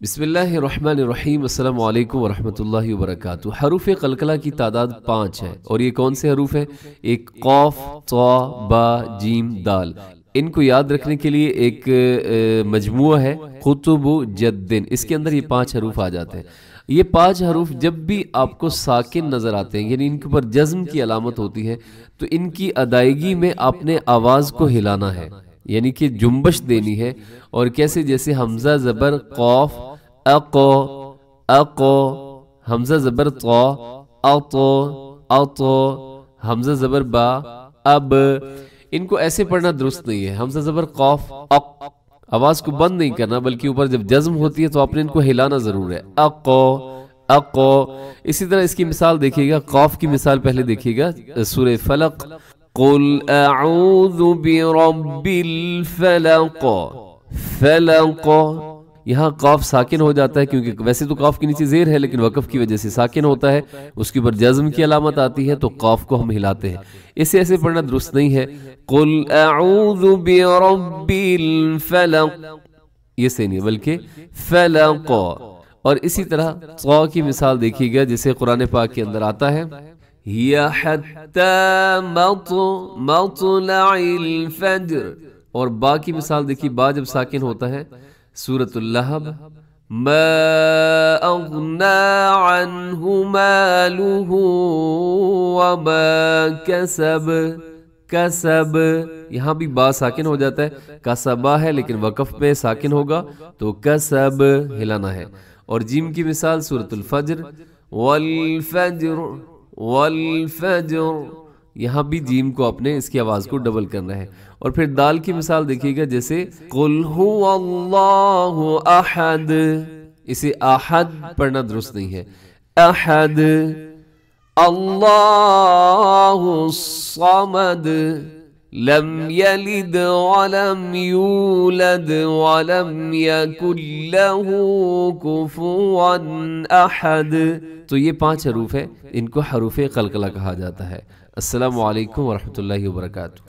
बिस्मिल्लाहिर्रहमानिर्रहीम अस्सलामु अलैकुम वरहमतुल्लाहि वबरकातुहू। हरूफ कलकला की तादाद 5 है और ये कौन से हरूफ है? एक कौफ, ता, बा, जीम, दाल। इनको याद रखने के लिए एक मजमुआ है कुतुबु जद्दिन, इसके अंदर ये 5 हरूफ आ जाते हैं। ये 5 हरूफ जब भी आपको साकिन नज़र आते हैं यानी इनके ऊपर जज्म की अलामत होती है तो इनकी अदायगी में आपने आवाज़ को हिलाना है, यानी कि जुम्बश देनी है। और कैसे? जैसे हमजा ज़बर कौफ अको अको, हमजा ज़बर तो अतो अतो, हमजा ज़बर बा अब। इनको ऐसे पढ़ना दुरुस्त नहीं है। हमजा ज़बर कौफ अक, आवाज को बंद नहीं करना बल्कि ऊपर जब जज्म होती है तो आपने इनको हिलाना जरूर है। अको अको। इसी तरह इसकी मिसाल देखिएगा, कौफ की मिसाल पहले देखिएगा सूरह फलक, कुल अऊज़ु बिरब्बिल फलक, फलक। यहाँ कौफ साकिन हो जाता है क्योंकि वैसे तो कौफ के नीचे जेर है लेकिन वक़फ़ की वजह से साकिन होता है, उसके ऊपर जज्म की अलामत आती है तो कौफ को हम हिलाते हैं। इसे ऐसे पढ़ना दुरुस्त नहीं है। कुल अऊज़ु बिरब्बिल फलक, ये सही नहीं बल्कि फलक। और इसी तरह ता की मिसाल देखिएगा जैसे कुरान पाक के अंदर आता है, हिया हत्ता मत्लइल फज्र। और बा की मिसाल देखिए, बा जब साकिन होता है सूरतुल लहब, मा अग़ना अन्हु मालुहु वमा कसब, कसब। यहाँ भी बा साकिन हो जाता है, कसबा है लेकिन वक़फ़ पे साकिन होगा तो कसब हिलाना है। और जीम की मिसाल सूरतुल फज्र, वल फज्र वल फज्र। यहाँ भी जीम को अपने इसकी आवाज को डबल करना है। और फिर दाल की मिसाल देखिएगा जैसे कुल हुवल्लाहु अहद, इसे अहद पढ़ना दुरुस्त नहीं है, अहद। अल्लाहु समद, लम यलिद वलम यूलद वलम यकुल लहू कुफुवन अहद। तो ये 5 हरूफ है, इनको हरूफ कलकला कहा जाता है। अस्सलामु अलैकुम वरहमतुल्लाहि वबरकातुहू।